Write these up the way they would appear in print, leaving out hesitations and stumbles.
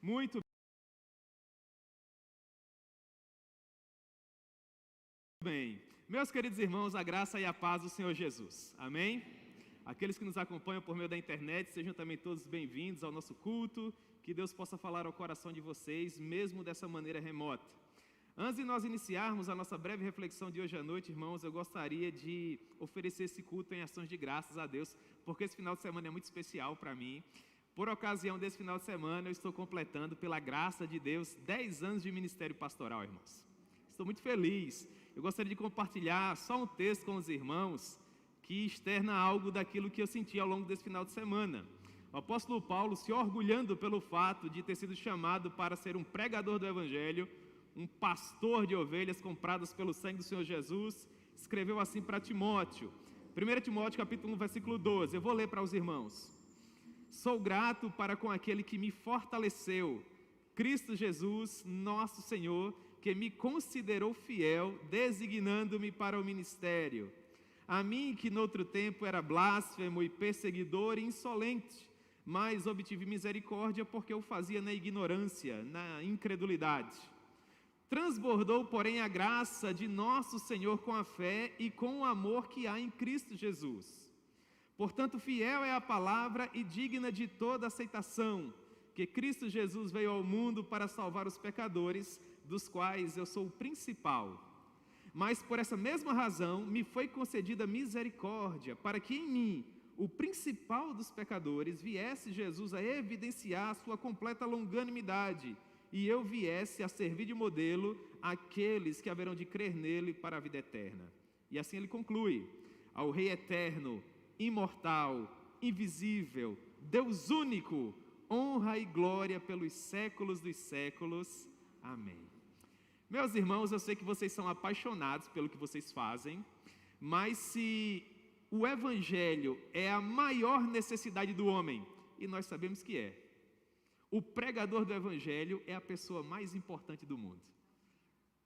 Muito bem. Meus queridos irmãos, a graça e a paz do Senhor Jesus. Amém? Aqueles que nos acompanham por meio da internet, sejam também todos bem-vindos ao nosso culto. Que Deus possa falar ao coração de vocês, mesmo dessa maneira remota. Antes de nós iniciarmos a nossa breve reflexão de hoje à noite, irmãos, eu gostaria de oferecer esse culto em ações de graças a Deus, porque esse final de semana é muito especial para mim. Por ocasião desse final de semana, eu estou completando, pela graça de Deus, 10 anos de ministério pastoral, irmãos. Estou muito feliz. Eu gostaria de compartilhar só um texto com os irmãos que externa algo daquilo que eu senti ao longo desse final de semana. O apóstolo Paulo, se orgulhando pelo fato de ter sido chamado para ser um pregador do Evangelho, um pastor de ovelhas compradas pelo sangue do Senhor Jesus, escreveu assim para Timóteo. 1 Timóteo capítulo 1, versículo 12. Eu vou ler para os irmãos. Sou grato para com aquele que me fortaleceu, Cristo Jesus, nosso Senhor, que me considerou fiel, designando-me para o ministério. A mim, que noutro tempo era blasfemo e perseguidor e insolente, mas obtive misericórdia porque eu fazia na ignorância, na incredulidade. Transbordou, porém, a graça de nosso Senhor com a fé e com o amor que há em Cristo Jesus. Portanto, fiel é a palavra e digna de toda aceitação, que Cristo Jesus veio ao mundo para salvar os pecadores, dos quais eu sou o principal. Mas por essa mesma razão me foi concedida misericórdia, para que em mim, o principal dos pecadores, viesse Jesus a evidenciar a sua completa longanimidade, e eu viesse a servir de modelo àqueles que haverão de crer nele para a vida eterna. E assim ele conclui: ao Rei eterno, imortal, invisível, Deus único, honra e glória pelos séculos dos séculos. Amém. Meus irmãos, eu sei que vocês são apaixonados pelo que vocês fazem, mas se o Evangelho é a maior necessidade do homem, e nós sabemos que é, o pregador do Evangelho é a pessoa mais importante do mundo.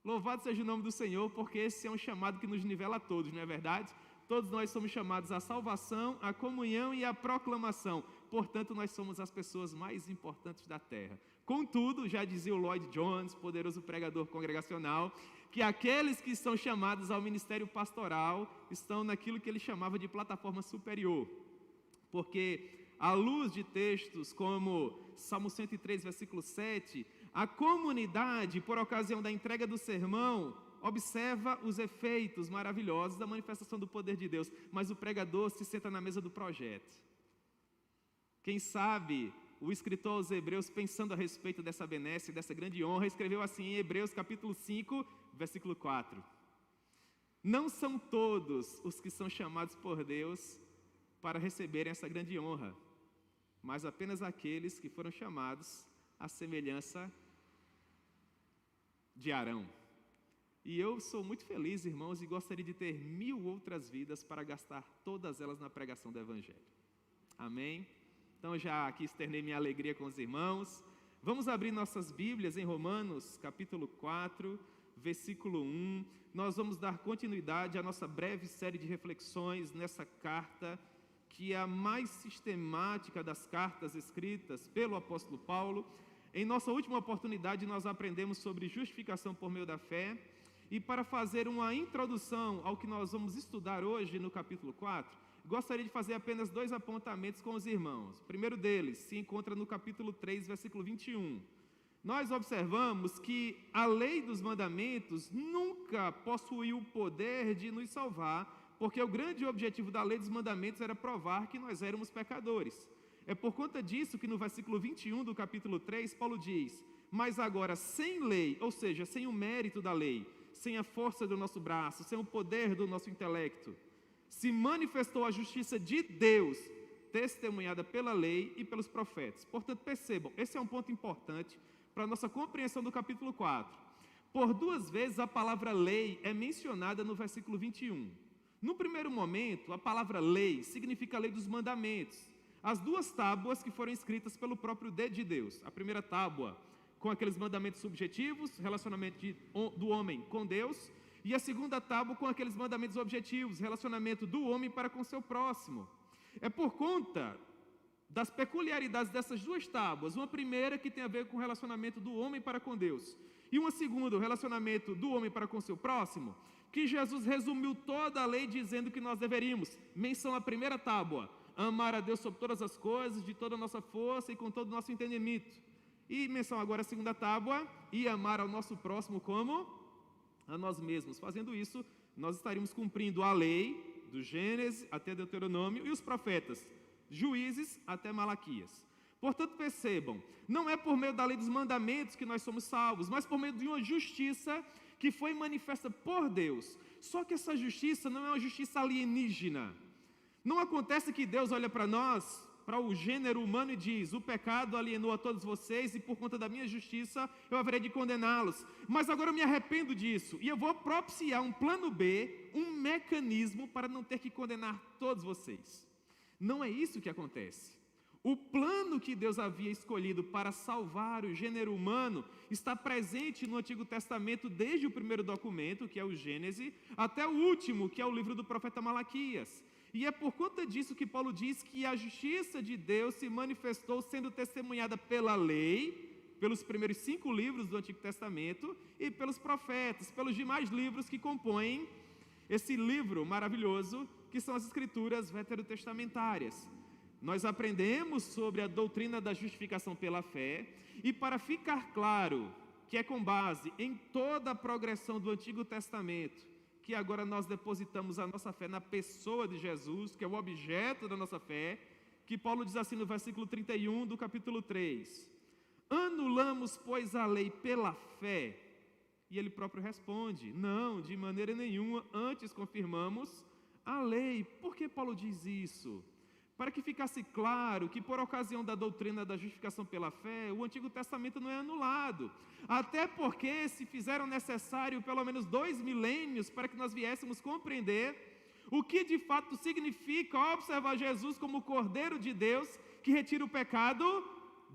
Louvado seja o nome do Senhor, porque esse é um chamado que nos nivela a todos, não é verdade? Todos nós somos chamados à salvação, à comunhão e à proclamação. Portanto, nós somos as pessoas mais importantes da terra. Contudo, já dizia o Lloyd Jones, poderoso pregador congregacional, que aqueles que são chamados ao ministério pastoral estão naquilo que ele chamava de plataforma superior. Porque, à luz de textos como Salmo 103, versículo 7, a comunidade, por ocasião da entrega do sermão, observa os efeitos maravilhosos da manifestação do poder de Deus, mas o pregador se senta na mesa do projeto. Quem sabe o escritor aos Hebreus, pensando a respeito dessa benesse, dessa grande honra, escreveu assim em Hebreus capítulo 5, versículo 4. Não são todos os que são chamados por Deus para receberem essa grande honra, mas apenas aqueles que foram chamados à semelhança de Arão. E eu sou muito feliz, irmãos, e gostaria de ter 1000 outras vidas para gastar todas elas na pregação do Evangelho. Amém? Então já aqui externei minha alegria com os irmãos. Vamos abrir nossas Bíblias em Romanos, capítulo 4, versículo 1. Nós vamos dar continuidade à nossa breve série de reflexões nessa carta, que é a mais sistemática das cartas escritas pelo apóstolo Paulo. Em nossa última oportunidade, nós aprendemos sobre justificação por meio da fé. E para fazer uma introdução ao que nós vamos estudar hoje no capítulo 4, gostaria de fazer apenas 2 apontamentos com os irmãos. O primeiro deles se encontra no capítulo 3, versículo 21. Nós observamos que a lei dos mandamentos nunca possuiu o poder de nos salvar, porque o grande objetivo da lei dos mandamentos era provar que nós éramos pecadores. É por conta disso que no versículo 21 do capítulo 3, Paulo diz: mas agora sem lei, ou seja, sem o mérito da lei, sem a força do nosso braço, sem o poder do nosso intelecto, se manifestou a justiça de Deus, testemunhada pela lei e pelos profetas. Portanto, percebam, esse é um ponto importante para a nossa compreensão do capítulo 4. Por 2 vezes a palavra lei é mencionada no versículo 21. No primeiro momento, a palavra lei significa a lei dos mandamentos. As 2 tábuas que foram escritas pelo próprio dedo de Deus. A primeira tábua com aqueles mandamentos subjetivos, relacionamento do homem com Deus, e a segunda tábua com aqueles mandamentos objetivos, relacionamento do homem para com seu próximo. É por conta das peculiaridades dessas duas tábuas, uma primeira que tem a ver com o relacionamento do homem para com Deus, e uma segunda, o relacionamento do homem para com seu próximo, que Jesus resumiu toda a lei dizendo que nós deveríamos. Menção à primeira tábua: amar a Deus sobre todas as coisas, de toda a nossa força e com todo o nosso entendimento. E menção agora à segunda tábua: e amar ao nosso próximo como a nós mesmos. Fazendo isso, nós estaríamos cumprindo a lei, do Gênesis até Deuteronômio, e os profetas, Juízes até Malaquias. Portanto, percebam, não é por meio da lei dos mandamentos que nós somos salvos, mas por meio de uma justiça que foi manifesta por Deus. Só que essa justiça não é uma justiça alienígena. Não acontece que Deus olha para nós, para o gênero humano, e diz: o pecado alienou a todos vocês e por conta da minha justiça eu haverei de condená-los. Mas agora eu me arrependo disso e eu vou propiciar um plano B, um mecanismo para não ter que condenar todos vocês. Não é isso que acontece. O plano que Deus havia escolhido para salvar o gênero humano está presente no Antigo Testamento desde o primeiro documento, que é o Gênesis, até o último, que é o livro do profeta Malaquias. E é por conta disso que Paulo diz que a justiça de Deus se manifestou sendo testemunhada pela lei, pelos primeiros 5 livros do Antigo Testamento e pelos profetas, pelos demais livros que compõem esse livro maravilhoso, que são as Escrituras veterotestamentárias. Nós aprendemos sobre a doutrina da justificação pela fé, e para ficar claro que é com base em toda a progressão do Antigo Testamento, que agora nós depositamos a nossa fé na pessoa de Jesus, que é o objeto da nossa fé, que Paulo diz assim no versículo 31 do capítulo 3: anulamos, pois, a lei pela fé? E ele próprio responde: não, de maneira nenhuma, antes confirmamos a lei. Por que Paulo diz isso? Para que ficasse claro que, por ocasião da doutrina da justificação pela fé, o Antigo Testamento não é anulado. Até porque se fizeram necessário pelo menos 2 milênios para que nós viéssemos compreender o que de fato significa observar Jesus como o Cordeiro de Deus que retira o pecado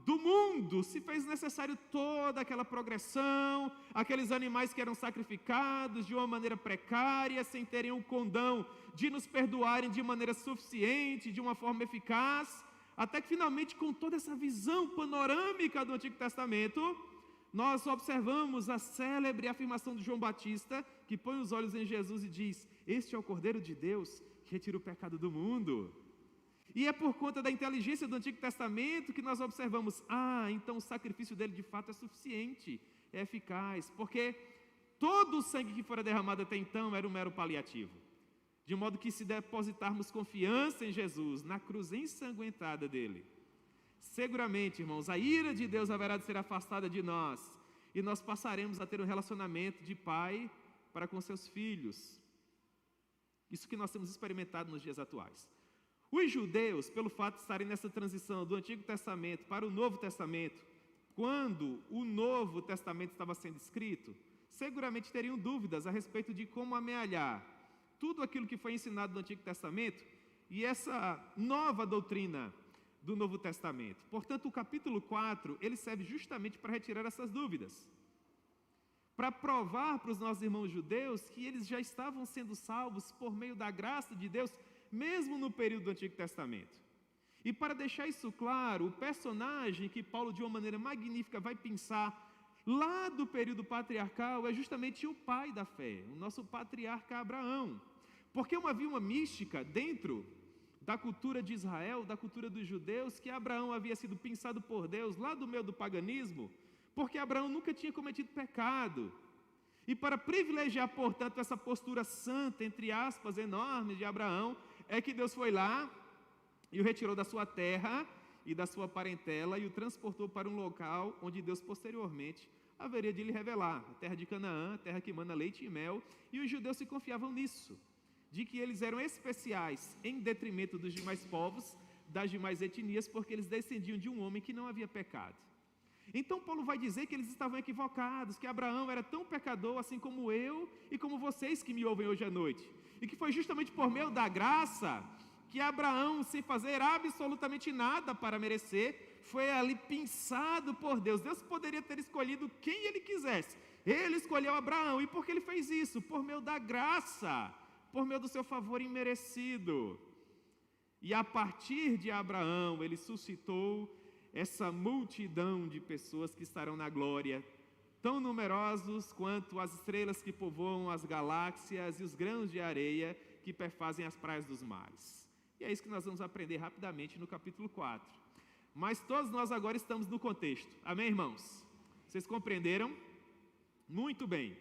do mundo. Se fez necessário toda aquela progressão, aqueles animais que eram sacrificados de uma maneira precária, sem terem o condão de nos perdoarem de maneira suficiente, de uma forma eficaz, até que finalmente, com toda essa visão panorâmica do Antigo Testamento, nós observamos a célebre afirmação de João Batista, que põe os olhos em Jesus e diz: este é o Cordeiro de Deus que retira o pecado do mundo. E é por conta da inteligência do Antigo Testamento que nós observamos: então o sacrifício dele de fato é suficiente, é eficaz, porque todo o sangue que fora derramado até então era um mero paliativo. De modo que, se depositarmos confiança em Jesus, na cruz ensanguentada dele, seguramente, irmãos, a ira de Deus haverá de ser afastada de nós, e nós passaremos a ter um relacionamento de pai para com seus filhos. Isso que nós temos experimentado nos dias atuais. Os judeus, pelo fato de estarem nessa transição do Antigo Testamento para o Novo Testamento, quando o Novo Testamento estava sendo escrito, seguramente teriam dúvidas a respeito de como amealhar tudo aquilo que foi ensinado no Antigo Testamento e essa nova doutrina do Novo Testamento. Portanto, o capítulo 4, ele serve justamente para retirar essas dúvidas, para provar para os nossos irmãos judeus que eles já estavam sendo salvos por meio da graça de Deus, mesmo no período do Antigo Testamento. E para deixar isso claro, o personagem que Paulo, de uma maneira magnífica, vai pensar lá do período patriarcal é justamente o pai da fé, o nosso patriarca Abraão. Porque havia uma mística dentro da cultura de Israel, da cultura dos judeus, que Abraão havia sido pensado por Deus lá do meio do paganismo, porque Abraão nunca tinha cometido pecado. E para privilegiar, portanto, essa postura santa, entre aspas, enorme de Abraão, é que Deus foi lá e o retirou da sua terra e da sua parentela e o transportou para um local onde Deus posteriormente haveria de lhe revelar, a terra de Canaã, a terra que mana leite e mel, e os judeus se confiavam nisso, de que eles eram especiais em detrimento dos demais povos, das demais etnias, porque eles descendiam de um homem que não havia pecado. Então Paulo vai dizer que eles estavam equivocados, que Abraão era tão pecador assim como eu e como vocês que me ouvem hoje à noite, e que foi justamente por meio da graça que Abraão, sem fazer absolutamente nada para merecer, foi ali pensado por Deus. Deus poderia ter escolhido quem ele quisesse, ele escolheu Abraão. E por que ele fez isso? Por meio da graça, por meio do seu favor imerecido. E a partir de Abraão, ele suscitou essa multidão de pessoas que estarão na glória, tão numerosos quanto as estrelas que povoam as galáxias e os grãos de areia que perfazem as praias dos mares. E é isso que nós vamos aprender rapidamente no capítulo 4. Mas todos nós agora estamos no contexto. Amém, irmãos? Vocês compreenderam? Muito bem.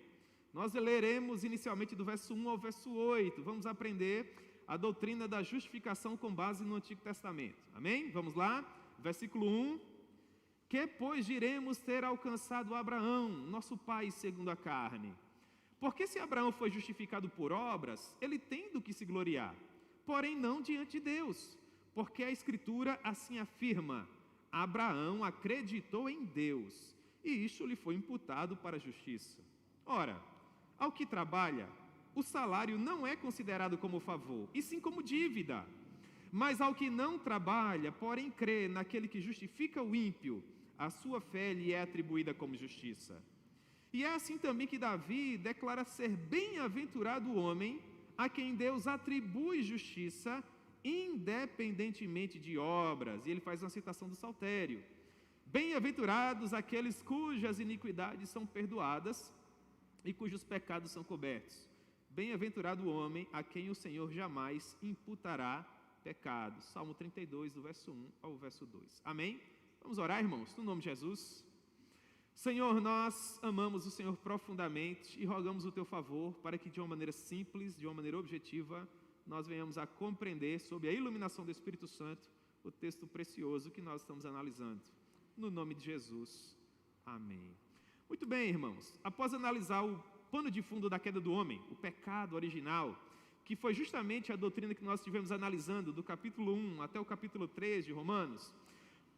Nós leremos inicialmente do verso 1 ao verso 8. Vamos aprender a doutrina da justificação com base no Antigo Testamento. Amém? Vamos lá? Versículo 1. Que, pois, diremos ter alcançado Abraão, nosso pai segundo a carne? Porque se Abraão foi justificado por obras, ele tem do que se gloriar, porém não diante de Deus, porque a Escritura assim afirma: Abraão acreditou em Deus, e isto lhe foi imputado para a justiça. Ora, ao que trabalha, o salário não é considerado como favor, e sim como dívida. Mas ao que não trabalha, porém crê naquele que justifica o ímpio, a sua fé lhe é atribuída como justiça. E é assim também que Davi declara ser bem-aventurado o homem a quem Deus atribui justiça, independentemente de obras. E ele faz uma citação do Saltério. Bem-aventurados aqueles cujas iniquidades são perdoadas e cujos pecados são cobertos. Bem-aventurado o homem a quem o Senhor jamais imputará pecado. Salmo 32, do verso 1 ao verso 2. Amém? Vamos orar, irmãos, no nome de Jesus. Senhor, nós amamos o Senhor profundamente e rogamos o Teu favor para que de uma maneira simples, de uma maneira objetiva, nós venhamos a compreender, sob a iluminação do Espírito Santo, o texto precioso que nós estamos analisando. No nome de Jesus. Amém. Muito bem, irmãos. Após analisar o pano de fundo da queda do homem, o pecado original, que foi justamente a doutrina que nós estivemos analisando do capítulo 1 até o capítulo 3 de Romanos,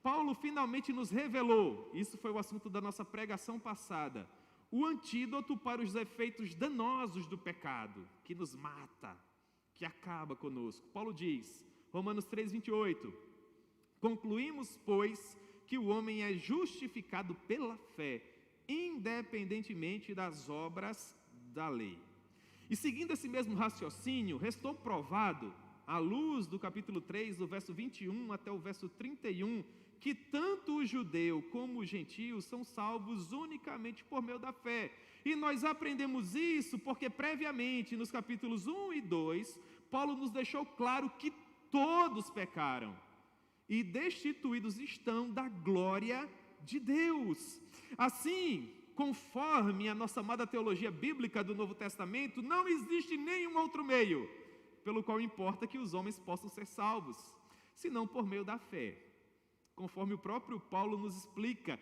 Paulo finalmente nos revelou, isso foi o assunto da nossa pregação passada, o antídoto para os efeitos danosos do pecado, que nos mata, que acaba conosco. Paulo diz, Romanos 3:28, concluímos, pois, que o homem é justificado pela fé, independentemente das obras da lei. E seguindo esse mesmo raciocínio, restou provado, à luz do capítulo 3, do verso 21 até o verso 31, que tanto o judeu como o gentio são salvos unicamente por meio da fé. E nós aprendemos isso porque previamente, nos capítulos 1 e 2, Paulo nos deixou claro que todos pecaram e destituídos estão da glória de Deus. Assim, conforme a nossa amada teologia bíblica do Novo Testamento, não existe nenhum outro meio pelo qual importa que os homens possam ser salvos, senão por meio da fé. Conforme o próprio Paulo nos explica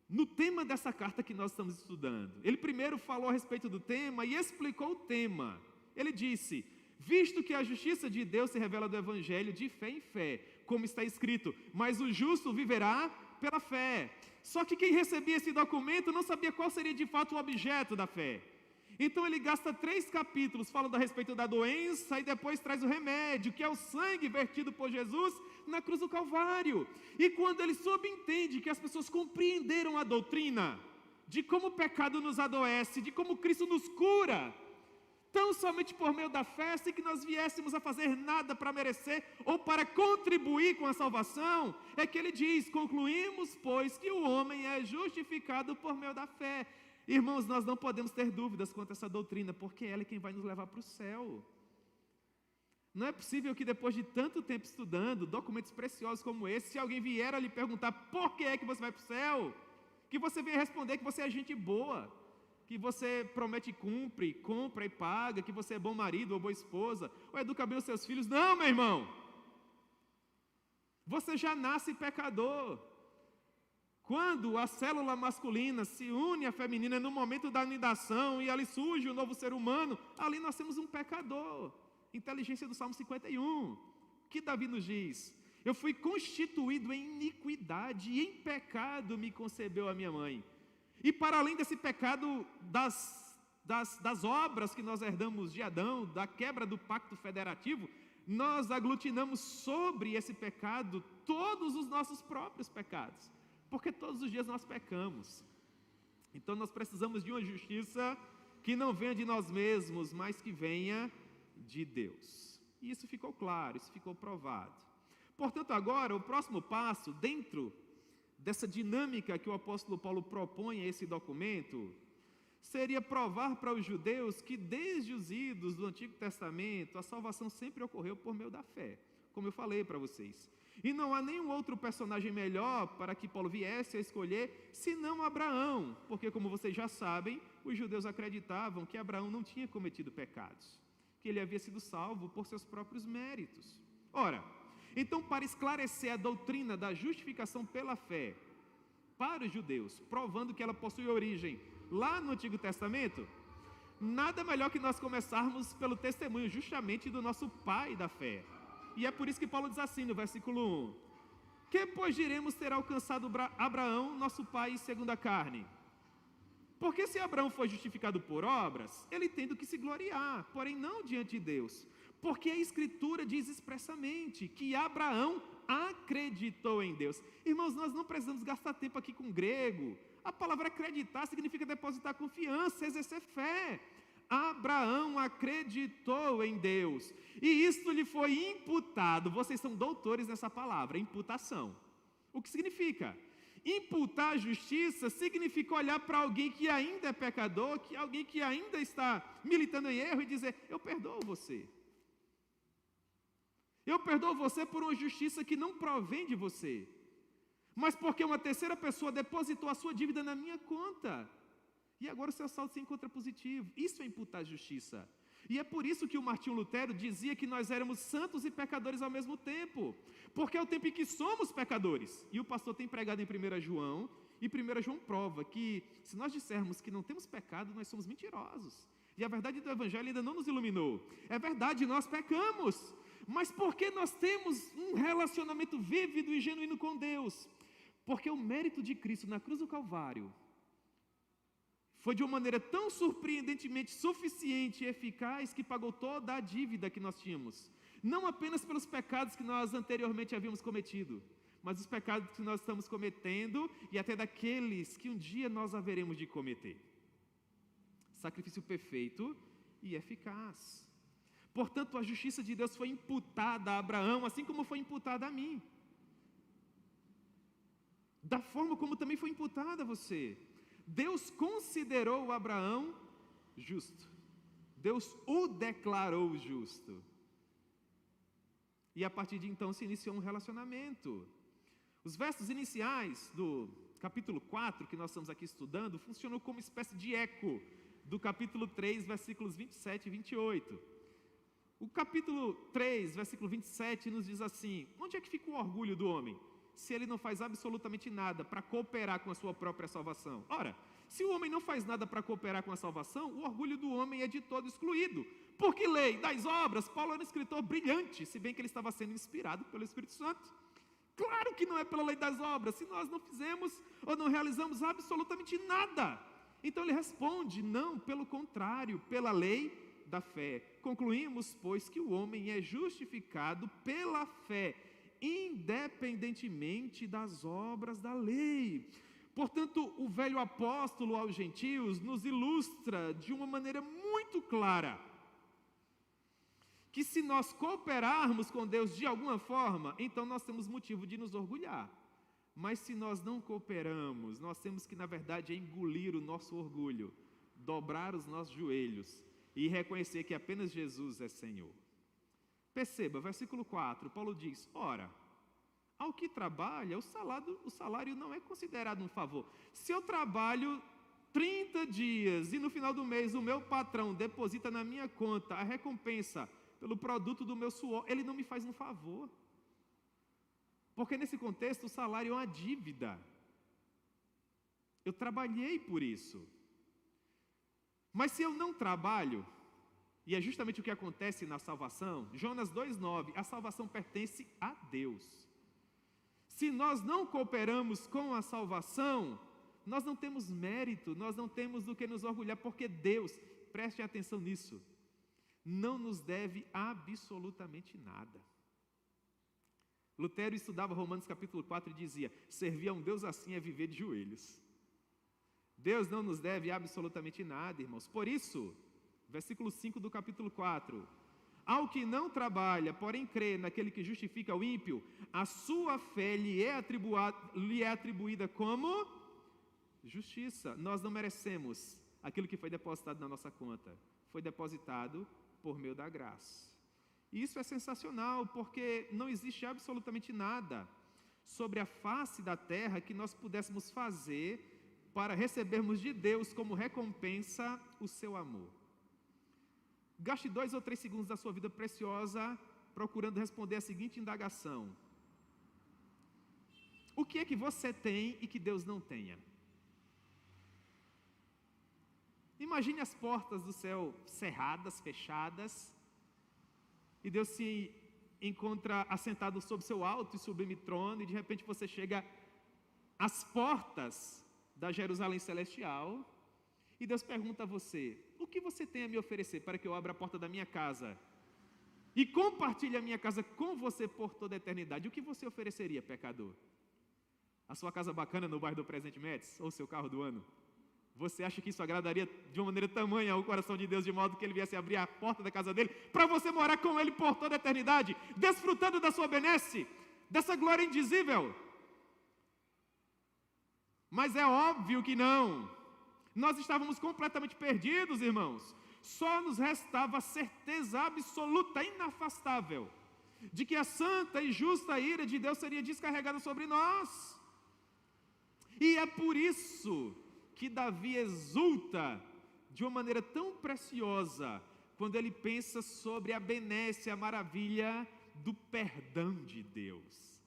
no tema dessa carta que nós estamos estudando. Ele primeiro falou a respeito do tema e explicou o tema. Ele disse, visto que a justiça de Deus se revela do Evangelho de fé em fé, como está escrito, mas o justo viverá pela fé. Só que quem recebia esse documento não sabia qual seria de fato o objeto da fé. Então ele gasta 3 capítulos falando a respeito da doença e depois traz o remédio, que é o sangue vertido por Jesus na cruz do Calvário. E quando ele subentende que as pessoas compreenderam a doutrina de como o pecado nos adoece, de como Cristo nos cura, tão somente por meio da fé, sem que nós viéssemos a fazer nada para merecer ou para contribuir com a salvação, é que ele diz, concluímos, pois, que o homem é justificado por meio da fé. Irmãos, nós não podemos ter dúvidas quanto a essa doutrina, porque ela é quem vai nos levar para o céu. Não é possível que depois de tanto tempo estudando documentos preciosos como esse, se alguém vier a lhe perguntar por que é que você vai para o céu, que você venha responder que você é gente boa, que você promete e cumpre, compra e paga, que você é bom marido ou boa esposa, ou educa bem os seus filhos. Não, meu irmão! Você já nasce pecador. Quando a célula masculina se une à feminina no momento da anidação e ali surge o novo ser humano, ali nós temos um pecador. Inteligência do Salmo 51. Que Davi nos diz? Eu fui constituído em iniquidade e em pecado me concebeu a minha mãe. E para além desse pecado das obras que nós herdamos de Adão, da quebra do pacto federativo, nós aglutinamos sobre esse pecado todos os nossos próprios pecados. Porque todos os dias nós pecamos. Então nós precisamos de uma justiça que não venha de nós mesmos, mas que venha de Deus. E isso ficou claro, isso ficou provado. Portanto, agora, o próximo passo, dentro dessa dinâmica que o apóstolo Paulo propõe a esse documento, seria provar para os judeus que desde os idos do Antigo Testamento, a salvação sempre ocorreu por meio da fé, como eu falei para vocês. E não há nenhum outro personagem melhor para que Paulo viesse a escolher, senão Abraão, porque como vocês já sabem, os judeus acreditavam que Abraão não tinha cometido pecados, que ele havia sido salvo por seus próprios méritos. Ora, então para esclarecer a doutrina da justificação pela fé para os judeus, provando que ela possui origem lá no Antigo Testamento, nada melhor que nós começarmos pelo testemunho justamente do nosso pai da fé. E é por isso que Paulo diz assim no versículo 1: que pois diremos ter alcançado Abraão, nosso pai, segundo a carne? Porque se Abraão foi justificado por obras, ele tem do que se gloriar, porém não diante de Deus. Porque a Escritura diz expressamente que Abraão acreditou em Deus. Irmãos, nós não precisamos gastar tempo aqui com grego. A palavra acreditar significa depositar confiança, exercer fé. Abraão acreditou em Deus, e isto lhe foi imputado. Vocês são doutores nessa palavra, imputação. O que significa? Imputar a justiça significa olhar para alguém que ainda é pecador, que alguém que ainda está militando em erro, e dizer: eu perdoo você. Eu perdoo você por uma justiça que não provém de você, mas porque uma terceira pessoa depositou a sua dívida na minha conta. E agora o seu saldo se encontra positivo. Isso é imputar justiça. E é por isso que o Martinho Lutero dizia que nós éramos santos e pecadores ao mesmo tempo. Porque é o tempo em que somos pecadores. E o pastor tem pregado em 1 João, e 1 João prova que se nós dissermos que não temos pecado, nós somos mentirosos. E a verdade do Evangelho ainda não nos iluminou. É verdade, nós pecamos. Mas porque nós temos um relacionamento vívido e genuíno com Deus? Porque o mérito de Cristo na cruz do Calvário foi de uma maneira tão surpreendentemente suficiente e eficaz que pagou toda a dívida que nós tínhamos. Não apenas pelos pecados que nós anteriormente havíamos cometido, mas os pecados que nós estamos cometendo e até daqueles que um dia nós haveremos de cometer. Sacrifício perfeito e eficaz. Portanto, a justiça de Deus foi imputada a Abraão, assim como foi imputada a mim. Da forma como também foi imputada a você. Deus considerou Abraão justo. Deus o declarou justo. E a partir de então se iniciou um relacionamento. Os versos iniciais do capítulo 4, que nós estamos aqui estudando, funcionam como espécie de eco do capítulo 3, versículos 27 e 28. O capítulo 3, versículo 27 nos diz assim: onde é que fica o orgulho do homem, se ele não faz absolutamente nada para cooperar com a sua própria salvação? Ora, se o homem não faz nada para cooperar com a salvação, o orgulho do homem é de todo excluído. Por que lei das obras? Paulo era um escritor brilhante, se bem que ele estava sendo inspirado pelo Espírito Santo. Claro que não é pela lei das obras, se nós não fizemos ou não realizamos absolutamente nada. Então ele responde: não, pelo contrário, pela lei da fé. Concluímos, pois, que o homem é justificado pela fé, independentemente das obras da lei. Portanto, o velho apóstolo aos gentios nos ilustra de uma maneira muito clara que se nós cooperarmos com Deus de alguma forma, então nós temos motivo de nos orgulhar. Mas se nós não cooperamos, nós temos que, na verdade, engolir o nosso orgulho, dobrar os nossos joelhos e reconhecer que apenas Jesus é Senhor. Perceba, versículo 4, Paulo diz: ora, ao que trabalha, o salário não é considerado um favor. Se eu trabalho 30 dias e no final do mês o meu patrão deposita na minha conta a recompensa pelo produto do meu suor, ele não me faz um favor. Porque nesse contexto o salário é uma dívida. Eu trabalhei por isso. Mas se eu não trabalho, e é justamente o que acontece na salvação, Jonas 2,9, a salvação pertence a Deus. Se nós não cooperamos com a salvação, nós não temos mérito, nós não temos do que nos orgulhar, porque Deus, prestem atenção nisso, não nos deve absolutamente nada. Lutero estudava Romanos capítulo 4 e dizia: servir a um Deus assim é viver de joelhos. Deus não nos deve absolutamente nada, irmãos. Por isso, versículo 5 do capítulo 4, Ao que não trabalha, porém crê naquele que justifica o ímpio, a sua fé lhe é atribuída como justiça. Nós não merecemos aquilo que foi depositado na nossa conta. Foi depositado por meio da graça. E isso é sensacional, porque não existe absolutamente nada sobre a face da terra que nós pudéssemos fazer para recebermos de Deus como recompensa o seu amor. Gaste 2 ou 3 segundos da sua vida preciosa procurando responder a seguinte indagação: o que é que você tem e que Deus não tenha? Imagine as portas do céu cerradas, fechadas, e Deus se encontra assentado sob seu alto e sublime trono, e de repente você chega às portas da Jerusalém celestial, e Deus pergunta a você: o que você tem a me oferecer para que eu abra a porta da minha casa e compartilhe a minha casa com você por toda a eternidade? O que você ofereceria, pecador? A sua casa bacana no bairro do Presidente Médici, ou seu carro do ano? Você acha que isso agradaria de uma maneira tamanha ao coração de Deus, de modo que Ele viesse abrir a porta da casa dele, para você morar com Ele por toda a eternidade, desfrutando da sua benesse, dessa glória indizível? Mas é óbvio que não. Nós estávamos completamente perdidos, irmãos. Só nos restava a certeza absoluta, inafastável, de que a santa e justa ira de Deus seria descarregada sobre nós. E é por isso que Davi exulta de uma maneira tão preciosa quando ele pensa sobre a benesse, a maravilha do perdão de Deus.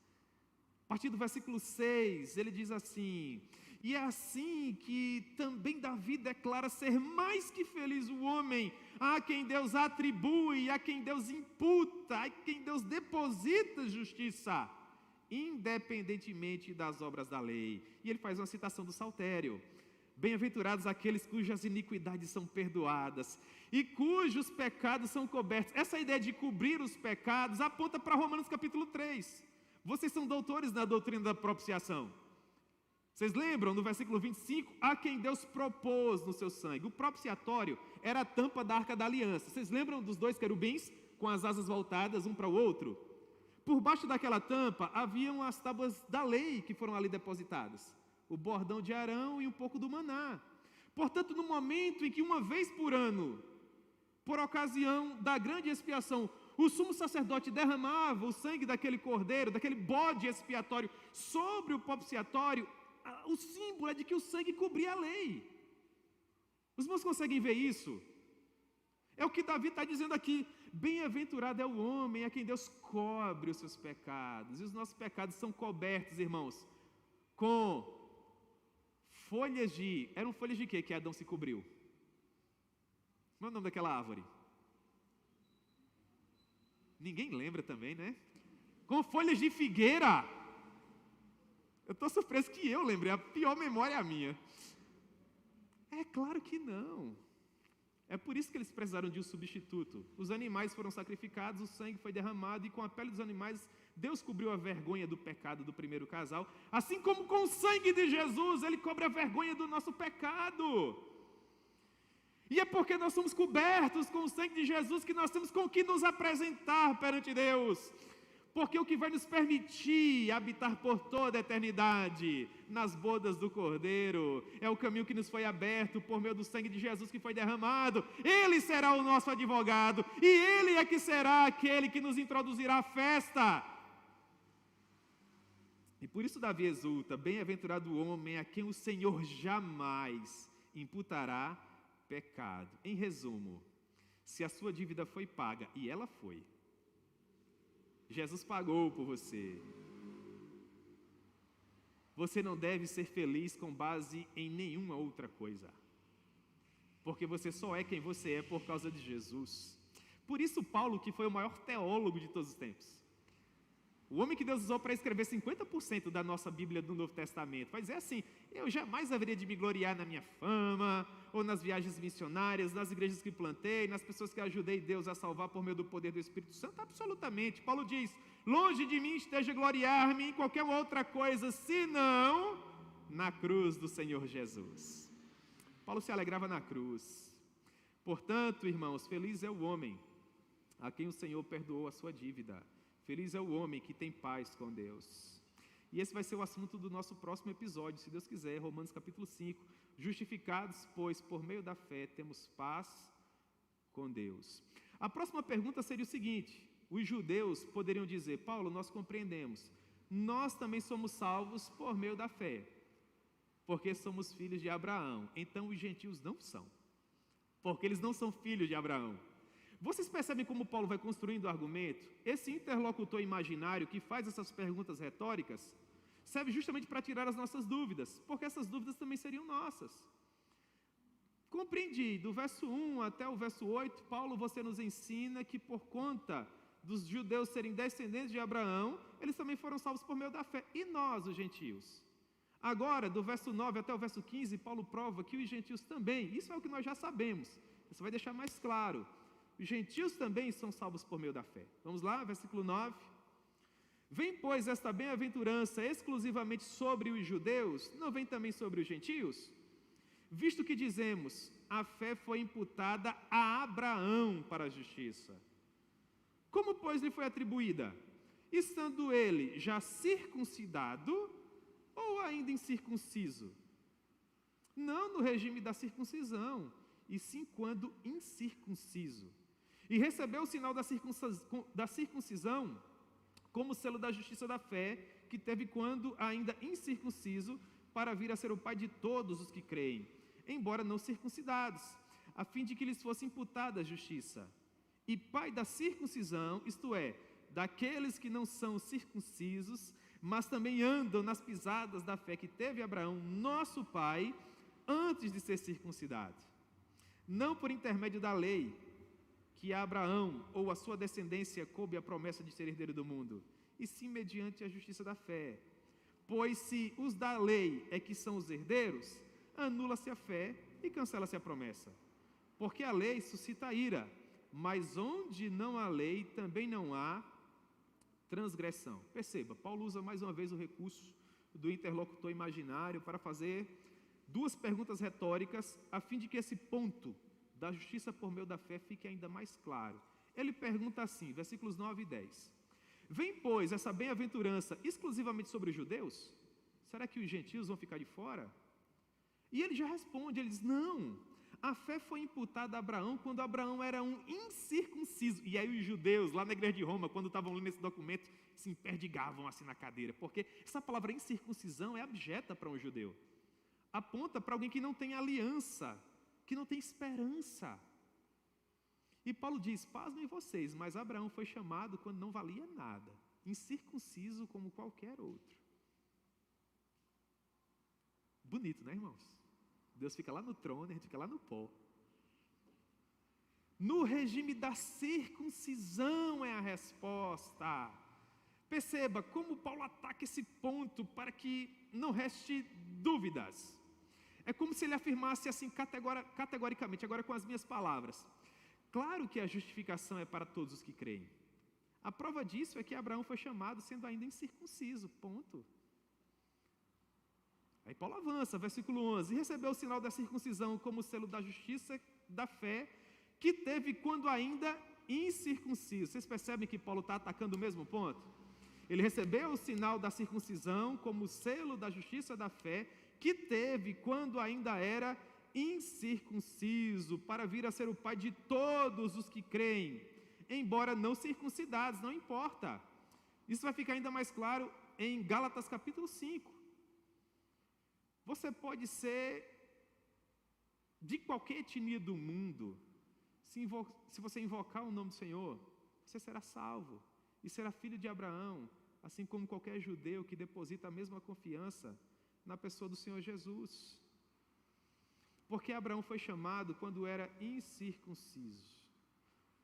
A partir do versículo 6, ele diz assim: e é assim que também Davi declara ser mais que feliz o homem a quem Deus atribui, a quem Deus imputa, a quem Deus deposita justiça, independentemente das obras da lei. E ele faz uma citação do Saltério: bem-aventurados aqueles cujas iniquidades são perdoadas e cujos pecados são cobertos. Essa ideia de cobrir os pecados aponta para Romanos capítulo 3. Vocês são doutores na doutrina da propiciação. Vocês lembram, no versículo 25, a quem Deus propôs no seu sangue. O propiciatório era a tampa da Arca da Aliança. Vocês lembram dos 2 querubins com as asas voltadas um para o outro? Por baixo daquela tampa haviam as tábuas da lei que foram ali depositadas, o bordão de Arão e um pouco do maná. Portanto, no momento em que uma vez por ano, por ocasião da grande expiação, o sumo sacerdote derramava o sangue daquele cordeiro, daquele bode expiatório sobre o propiciatório, o símbolo é de que o sangue cobria a lei. Os irmãos conseguem ver isso? É o que Davi está dizendo aqui: bem-aventurado é o homem a quem Deus cobre os seus pecados. E os nossos pecados são cobertos, irmãos, com folhas de... Eram folhas de quê que Adão se cobriu? Qual é o nome daquela árvore? Ninguém lembra também, né? Com folhas de figueira. Eu estou surpreso que eu lembrei, a pior memória é a minha. É claro que não. É por isso que eles precisaram de um substituto. Os animais foram sacrificados, o sangue foi derramado, e com a pele dos animais, Deus cobriu a vergonha do pecado do primeiro casal, assim como com o sangue de Jesus, Ele cobre a vergonha do nosso pecado. E é porque nós somos cobertos com o sangue de Jesus que nós temos com que nos apresentar perante Deus. Porque o que vai nos permitir habitar por toda a eternidade nas bodas do Cordeiro é o caminho que nos foi aberto por meio do sangue de Jesus que foi derramado. Ele será o nosso advogado e Ele é que será aquele que nos introduzirá à festa. E por isso Davi exulta: bem-aventurado o homem a quem o Senhor jamais imputará pecado. Em resumo, se a sua dívida foi paga, e ela foi, Jesus pagou por você, você não deve ser feliz com base em nenhuma outra coisa, porque você só é quem você é por causa de Jesus. Por isso Paulo, que foi o maior teólogo de todos os tempos, o homem que Deus usou para escrever 50% da nossa Bíblia do Novo Testamento, vai dizer assim: eu jamais haveria de me gloriar na minha fama, ou nas viagens missionárias, nas igrejas que plantei, nas pessoas que ajudei Deus a salvar por meio do poder do Espírito Santo. Absolutamente. Paulo diz: longe de mim esteja gloriar-me em qualquer outra coisa, senão na cruz do Senhor Jesus. Paulo se alegrava na cruz. Portanto, irmãos, feliz é o homem a quem o Senhor perdoou a sua dívida. Feliz é o homem que tem paz com Deus. E esse vai ser o assunto do nosso próximo episódio, se Deus quiser, Romanos capítulo 5. Justificados, pois, por meio da fé, temos paz com Deus. A próxima pergunta seria o seguinte: os judeus poderiam dizer, Paulo, nós compreendemos, nós também somos salvos por meio da fé, porque somos filhos de Abraão. Então os gentios não são, porque eles não são filhos de Abraão. Vocês percebem como Paulo vai construindo o argumento? Esse interlocutor imaginário que faz essas perguntas retóricas serve justamente para tirar as nossas dúvidas, porque essas dúvidas também seriam nossas. Compreendi, do verso 1 até o verso 8, Paulo, você nos ensina que por conta dos judeus serem descendentes de Abraão, eles também foram salvos por meio da fé. E nós, os gentios? Agora, do verso 9 até o verso 15, Paulo prova que os gentios também, isso é o que nós já sabemos, isso vai deixar mais claro. Os gentios também são salvos por meio da fé. Vamos lá, versículo 9. Vem, pois, esta bem-aventurança exclusivamente sobre os judeus, não vem também sobre os gentios? Visto que dizemos, a fé foi imputada a Abraão para a justiça. Como, pois, lhe foi atribuída? Estando ele já circuncidado ou ainda incircunciso? Não no regime da circuncisão, e sim quando incircunciso. E recebeu o sinal da circuncisão como selo da justiça da fé, que teve quando ainda incircunciso, para vir a ser o pai de todos os que creem, embora não circuncidados, a fim de que lhes fosse imputada a justiça. E pai da circuncisão, isto é, daqueles que não são circuncisos, mas também andam nas pisadas da fé que teve Abraão, nosso pai, antes de ser circuncidado. Não por intermédio da lei, que a Abraão ou a sua descendência coube a promessa de ser herdeiro do mundo, e sim mediante a justiça da fé. Pois se os da lei é que são os herdeiros, anula-se a fé e cancela-se a promessa. Porque a lei suscita a ira, mas onde não há lei, também não há transgressão. Perceba, Paulo usa mais uma vez o recurso do interlocutor imaginário para fazer duas perguntas retóricas, a fim de que esse ponto da justiça por meio da fé fique ainda mais claro. Ele pergunta assim, versículos 9 e 10. Vem, pois, essa bem-aventurança exclusivamente sobre os judeus? Será que os gentios vão ficar de fora? E ele já responde, ele diz, não, a fé foi imputada a Abraão quando Abraão era um incircunciso. E aí os judeus, lá na igreja de Roma, quando estavam lendo esse documento, se emperdigavam assim na cadeira, porque essa palavra incircuncisão é abjeta para um judeu. Aponta para alguém que não tem aliança, que não tem esperança. E Paulo diz, pasmem vocês, mas Abraão foi chamado quando não valia nada, incircunciso como qualquer outro. Bonito, né, irmãos? Deus fica lá no trono e a gente fica lá no pó. No regime da circuncisão é a resposta. Perceba como Paulo ataca esse ponto para que não reste dúvidas. É como se ele afirmasse assim categoricamente, agora com as minhas palavras. Claro que a justificação é para todos os que creem. A prova disso é que Abraão foi chamado sendo ainda incircunciso, ponto. Aí Paulo avança, versículo 11. E recebeu o sinal da circuncisão como selo da justiça da fé, que teve quando ainda incircunciso. Vocês percebem que Paulo está atacando o mesmo ponto? Ele recebeu o sinal da circuncisão como selo da justiça da fé, que teve quando ainda era incircunciso, para vir a ser o pai de todos os que creem, embora não circuncidados, não importa. Isso vai ficar ainda mais claro em Gálatas capítulo 5. Você pode ser de qualquer etnia do mundo, se você invocar o nome do Senhor, você será salvo e será filho de Abraão, assim como qualquer judeu que deposita a mesma confiança na pessoa do Senhor Jesus. Porque Abraão foi chamado quando era incircunciso.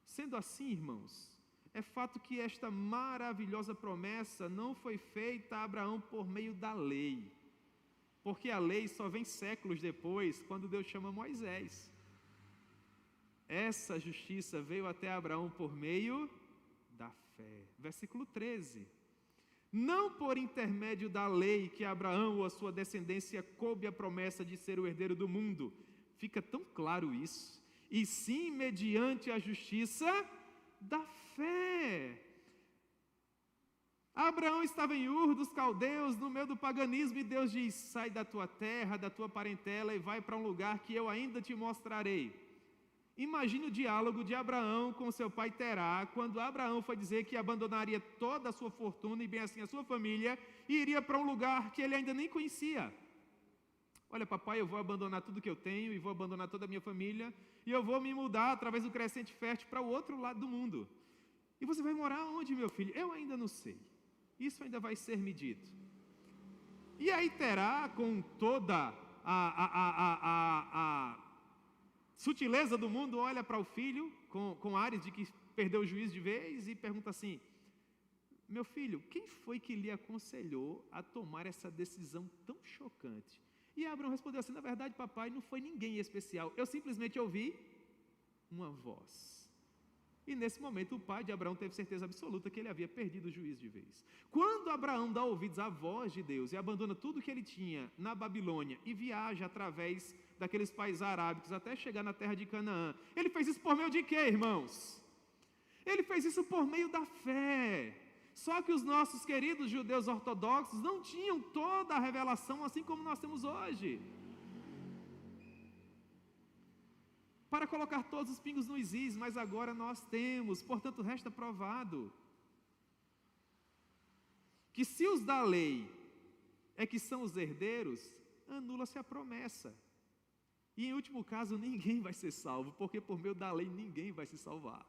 Sendo assim, irmãos, é fato que esta maravilhosa promessa não foi feita a Abraão por meio da lei, porque a lei só vem séculos depois, quando Deus chama Moisés. Essa justiça veio até Abraão por meio da fé. Versículo 13. Não por intermédio da lei que Abraão ou a sua descendência coube a promessa de ser o herdeiro do mundo. Fica tão claro isso. E sim mediante a justiça da fé. Abraão estava em Ur dos Caldeus, no meio do paganismo, e Deus diz: sai da tua terra, da tua parentela e vai para um lugar que eu ainda te mostrarei. Imagine o diálogo de Abraão com seu pai Terá, quando Abraão foi dizer que abandonaria toda a sua fortuna e bem assim a sua família, e iria para um lugar que ele ainda nem conhecia. Olha, papai, eu vou abandonar tudo que eu tenho, e vou abandonar toda a minha família, e eu vou me mudar através do crescente fértil para o outro lado do mundo. E você vai morar onde, meu filho? Eu ainda não sei. Isso ainda vai ser me dito. E aí Terá, com toda a sutileza do mundo, olha para o filho, com ares de que perdeu o juízo de vez, e pergunta assim: meu filho, quem foi que lhe aconselhou a tomar essa decisão tão chocante? E Abraão respondeu assim: na verdade, papai, não foi ninguém especial, eu simplesmente ouvi uma voz. E nesse momento o pai de Abraão teve certeza absoluta que ele havia perdido o juízo de vez. Quando Abraão dá ouvidos à voz de Deus e abandona tudo que ele tinha na Babilônia e viaja através daqueles países arábicos até chegar na terra de Canaã, ele fez isso por meio de quê, irmãos? Ele fez isso por meio da fé. Só que os nossos queridos judeus ortodoxos não tinham toda a revelação assim como nós temos hoje, para colocar todos os pingos nos is, mas agora nós temos. Portanto, resta provado que se os da lei é que são os herdeiros, anula-se a promessa. E em último caso, ninguém vai ser salvo, porque por meio da lei ninguém vai se salvar.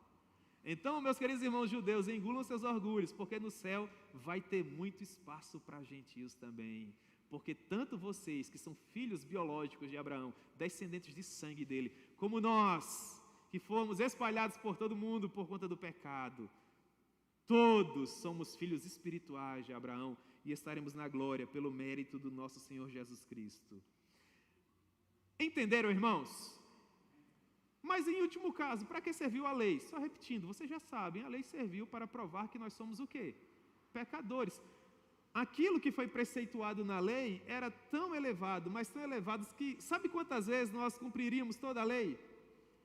Então, meus queridos irmãos judeus, engulam seus orgulhos, porque no céu vai ter muito espaço para gentios também. Porque tanto vocês, que são filhos biológicos de Abraão, descendentes de sangue dele, como nós, que fomos espalhados por todo mundo por conta do pecado, todos somos filhos espirituais de Abraão e estaremos na glória pelo mérito do nosso Senhor Jesus Cristo. Entenderam, irmãos? Mas em último caso, para que serviu a lei? Só repetindo, vocês já sabem, a lei serviu para provar que nós somos o quê? Pecadores. Aquilo que foi preceituado na lei era tão elevado, mas tão elevado que, sabe quantas vezes nós cumpriríamos toda a lei?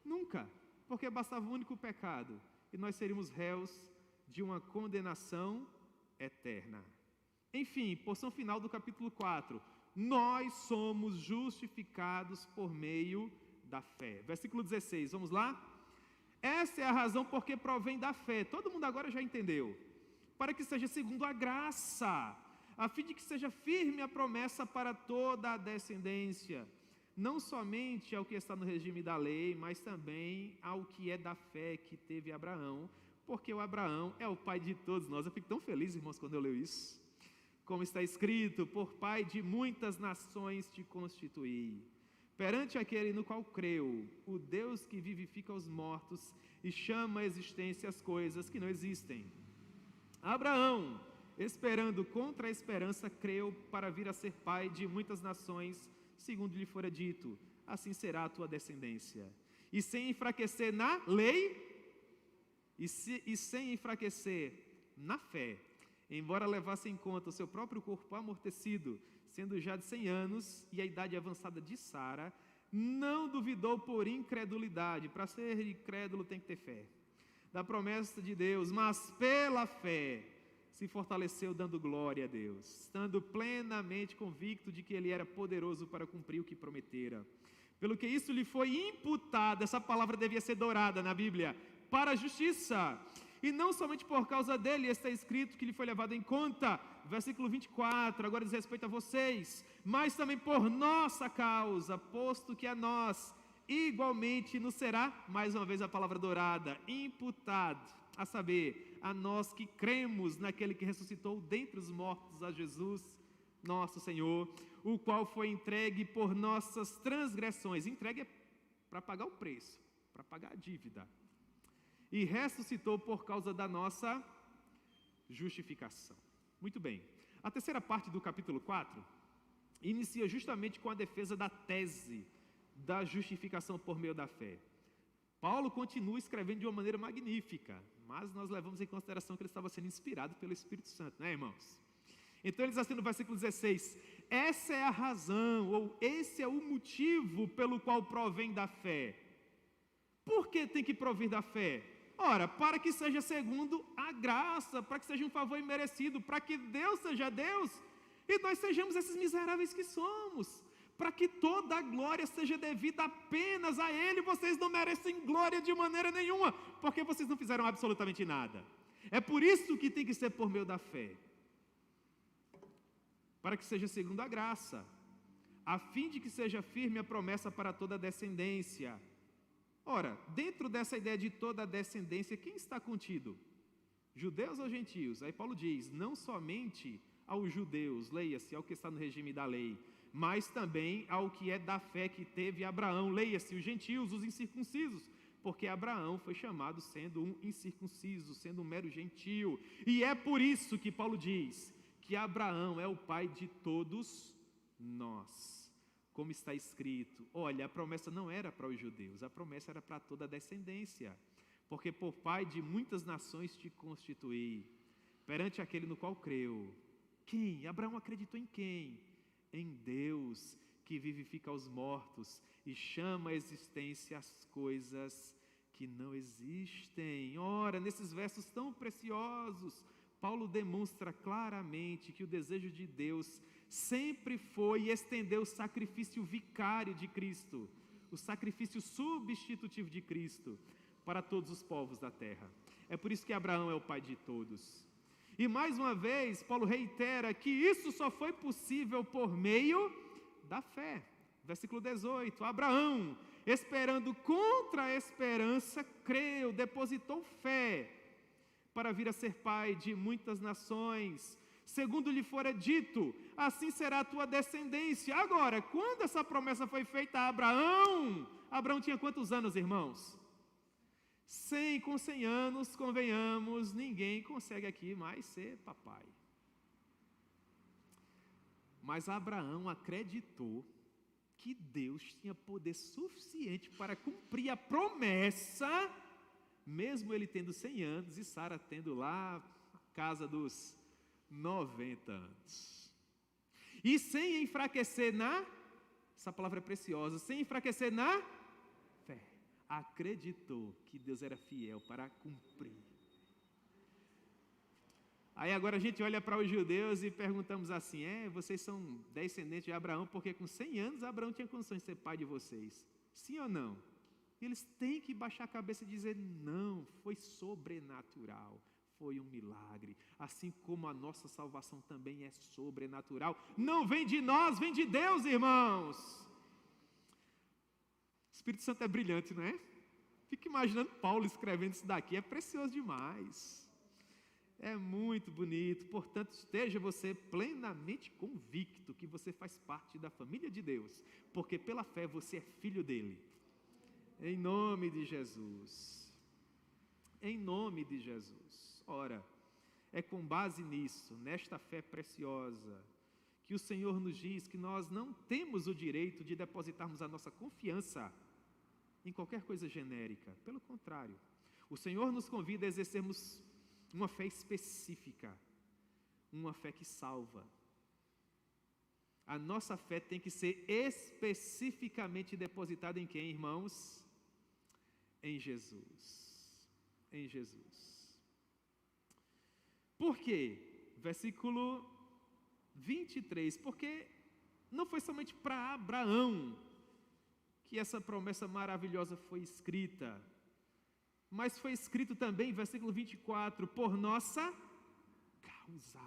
Nunca, porque bastava um único pecado, e nós seríamos réus de uma condenação eterna. Enfim, porção final do capítulo 4, nós somos justificados por meio da fé. Versículo 16, vamos lá? Essa é a razão porque provém da fé. Todo mundo agora já entendeu. Para que seja segundo a graça, a fim de que seja firme a promessa para toda a descendência, não somente ao que está no regime da lei, mas também ao que é da fé que teve Abraão, porque o Abraão é o pai de todos nós. Eu fico tão feliz, irmãos, quando eu leio isso. Como está escrito: por pai de muitas nações te constituí, perante aquele no qual creu, o Deus que vivifica os mortos e chama à existência as coisas que não existem. Abraão, esperando contra a esperança, creu para vir a ser pai de muitas nações, segundo lhe fora dito: assim será a tua descendência. E sem enfraquecer na lei, e sem enfraquecer na fé, embora levasse em conta o seu próprio corpo amortecido, sendo já de 100 anos, e a idade avançada de Sara, não duvidou por incredulidade. Para ser incrédulo tem que ter fé da promessa de Deus, mas pela fé se fortaleceu, dando glória a Deus, estando plenamente convicto de que Ele era poderoso para cumprir o que prometera. Pelo que isso lhe foi imputado, essa palavra devia ser dourada na Bíblia, para a justiça. E não somente por causa dele, está escrito que lhe foi levado em conta, versículo 24, agora diz respeito a vocês, mas também por nossa causa, posto que a nós igualmente nos será, mais uma vez a palavra dourada, imputado, a saber, a nós que cremos naquele que ressuscitou dentre os mortos, a Jesus, nosso Senhor, o qual foi entregue por nossas transgressões. Entregue é para pagar o preço, para pagar a dívida, e ressuscitou por causa da nossa justificação. Muito bem, a terceira parte do capítulo 4 inicia justamente com a defesa da tese da justificação por meio da fé. Paulo continua escrevendo de uma maneira magnífica, mas nós levamos em consideração que ele estava sendo inspirado pelo Espírito Santo, né, irmãos? Então ele diz assim no versículo 16: essa é a razão, ou esse é o motivo pelo qual provém da fé. Por que tem que provir da fé? Ora, para que seja segundo a graça, para que seja um favor imerecido, para que Deus seja Deus e nós sejamos esses miseráveis que somos, para que toda a glória seja devida apenas a Ele. Vocês não merecem glória de maneira nenhuma, porque vocês não fizeram absolutamente nada. É por isso que tem que ser por meio da fé, para que seja segundo a graça, a fim de que seja firme a promessa para toda a descendência. Ora, dentro dessa ideia de toda a descendência, quem está contido? Judeus ou gentios? Aí Paulo diz, não somente aos judeus, leia-se, ao que está no regime da lei, mas também ao que é da fé que teve Abraão, leia-se, os gentios, os incircuncisos, porque Abraão foi chamado sendo um incircunciso, sendo um mero gentio, e é por isso que Paulo diz que Abraão é o pai de todos nós. Como está escrito, olha, a promessa não era para os judeus, a promessa era para toda a descendência, porque por pai de muitas nações te constituí, perante aquele no qual creu. Quem? Abraão acreditou em quem? Em Deus, que vivifica os mortos e chama à existência as coisas que não existem. Ora, nesses versos tão preciosos, Paulo demonstra claramente que o desejo de Deus sempre foi estender o sacrifício vicário de Cristo, o sacrifício substitutivo de Cristo, para todos os povos da terra. É por isso que Abraão é o pai de todos. E mais uma vez, Paulo reitera que isso só foi possível por meio da fé. Versículo 18, Abraão, esperando contra a esperança, creu, depositou fé, para vir a ser pai de muitas nações, segundo lhe fora dito, assim será a tua descendência. Agora, quando essa promessa foi feita a Abraão, Abraão tinha quantos anos, irmãos? 100, com 100 anos, convenhamos, ninguém consegue aqui mais ser papai. Mas Abraão acreditou que Deus tinha poder suficiente para cumprir a promessa, mesmo ele tendo 100 anos e Sara tendo lá a casa dos 90 anos. E sem enfraquecer essa palavra é preciosa, sem enfraquecer na fé, acreditou que Deus era fiel para cumprir. Aí agora a gente olha para os judeus e perguntamos assim, vocês são descendentes de Abraão, porque com 100 anos Abraão tinha condições de ser pai de vocês, sim ou não? Eles têm que baixar a cabeça e dizer, não, foi sobrenatural, foi um milagre, assim como a nossa salvação também é sobrenatural, não vem de nós, vem de Deus, irmãos. O Espírito Santo é brilhante, não é? Fica imaginando Paulo escrevendo isso daqui, é precioso demais, é muito bonito. Portanto, esteja você plenamente convicto que você faz parte da família de Deus, porque pela fé você é filho dele, em nome de Jesus, em nome de Jesus. Ora, é com base nisso, nesta fé preciosa, que o Senhor nos diz que nós não temos o direito de depositarmos a nossa confiança em qualquer coisa genérica. Pelo contrário, o Senhor nos convida a exercermos uma fé específica, uma fé que salva. A nossa fé tem que ser especificamente depositada em quem, irmãos? Em Jesus. Em Jesus. Por quê? Versículo 23. Porque não foi somente para Abraão que essa promessa maravilhosa foi escrita, mas foi escrito também, versículo 24, por nossa causa.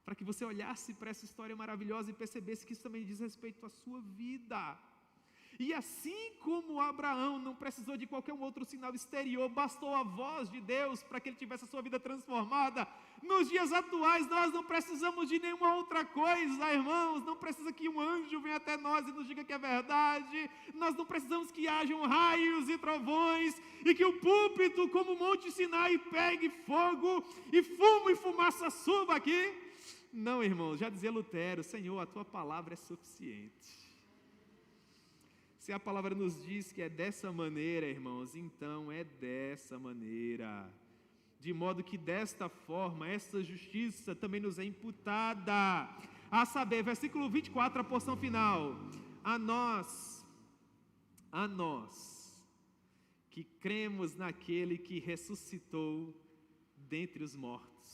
Para que você olhasse para essa história maravilhosa e percebesse que isso também diz respeito à sua vida. E assim como Abraão não precisou de qualquer outro sinal exterior, bastou a voz de Deus para que ele tivesse a sua vida transformada, nos dias atuais nós não precisamos de nenhuma outra coisa, irmãos. Não precisa que um anjo venha até nós e nos diga que é verdade, nós não precisamos que hajam raios e trovões, e que o púlpito como o Monte Sinai pegue fogo, e fumo e fumaça suba aqui. Não, irmãos, já dizia Lutero, Senhor, a tua palavra é suficiente. Se a palavra nos diz que é dessa maneira, irmãos, então é dessa maneira. De modo que desta forma, essa justiça também nos é imputada. A saber, versículo 24, a porção final. A nós, que cremos naquele que ressuscitou dentre os mortos,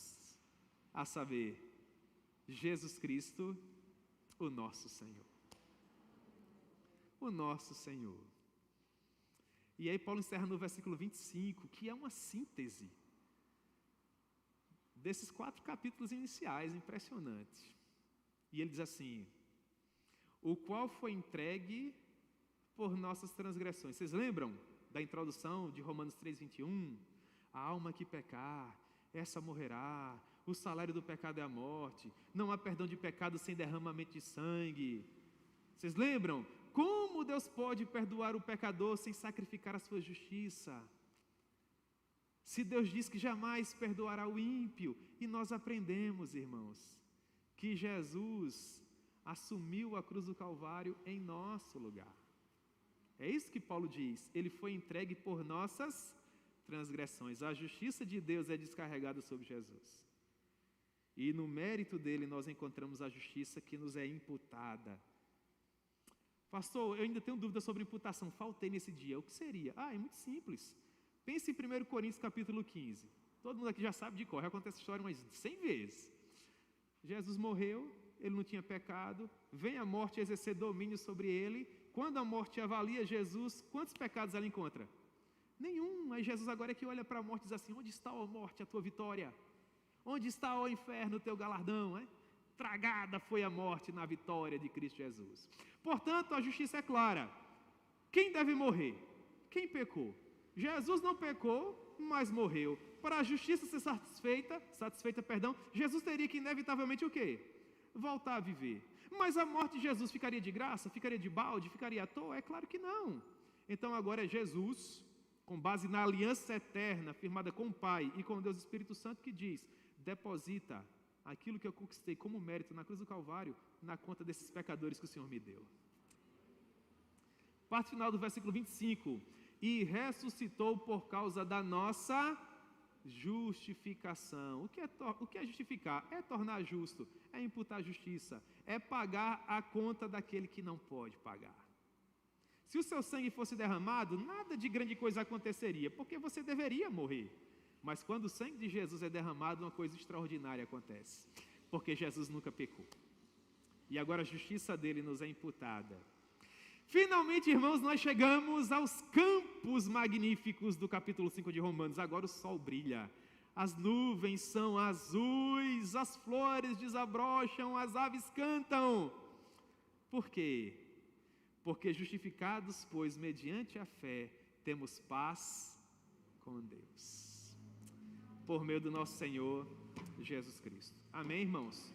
a saber, Jesus Cristo, o nosso Senhor. O nosso Senhor. E aí Paulo encerra no versículo 25, que é uma síntese desses 4 capítulos iniciais, impressionante. E ele diz assim: o qual foi entregue por nossas transgressões. Vocês lembram da introdução de Romanos 3:21? A alma que pecar, essa morrerá. O salário do pecado é a morte. Não há perdão de pecado sem derramamento de sangue. Vocês lembram? Como Deus pode perdoar o pecador sem sacrificar a sua justiça? Se Deus diz que jamais perdoará o ímpio, e nós aprendemos, irmãos, que Jesus assumiu a cruz do Calvário em nosso lugar. É isso que Paulo diz, ele foi entregue por nossas transgressões. A justiça de Deus é descarregada sobre Jesus. E no mérito dele nós encontramos a justiça que nos é imputada. Pastor, eu ainda tenho dúvida sobre imputação, faltei nesse dia. O que seria? É muito simples. Pense em 1 Coríntios capítulo 15. Todo mundo aqui já sabe de cor, já conta essa história umas 100 vezes. Jesus morreu, ele não tinha pecado, vem a morte exercer domínio sobre ele. Quando a morte avalia Jesus, quantos pecados ela encontra? Nenhum. Aí Jesus agora é que olha para a morte e diz assim: onde está, ó morte, a tua vitória? Onde está, ó inferno, o teu galardão? Tragada foi a morte na vitória de Cristo Jesus. Portanto, a justiça é clara. Quem deve morrer? Quem pecou? Jesus não pecou, mas morreu. Para a justiça ser satisfeita, Jesus teria que inevitavelmente o quê? Voltar a viver. Mas a morte de Jesus ficaria de graça? Ficaria de balde? Ficaria à toa? É claro que não. Então agora é Jesus, com base na aliança eterna, firmada com o Pai e com Deus Espírito Santo, que diz: deposita aquilo que eu conquistei como mérito na cruz do Calvário, na conta desses pecadores que o Senhor me deu. Parte final do versículo 25. E ressuscitou por causa da nossa justificação. O que é justificar? É tornar justo, é imputar justiça, é pagar a conta daquele que não pode pagar. Se o seu sangue fosse derramado, nada de grande coisa aconteceria, porque você deveria morrer. Mas quando o sangue de Jesus é derramado, uma coisa extraordinária acontece, porque Jesus nunca pecou. E agora a justiça dele nos é imputada. Finalmente, irmãos, nós chegamos aos campos magníficos do capítulo 5 de Romanos. Agora o sol brilha, as nuvens são azuis, as flores desabrocham, as aves cantam. Por quê? Porque justificados, pois, mediante a fé, temos paz com Deus, por meio do nosso Senhor Jesus Cristo. Amém, irmãos?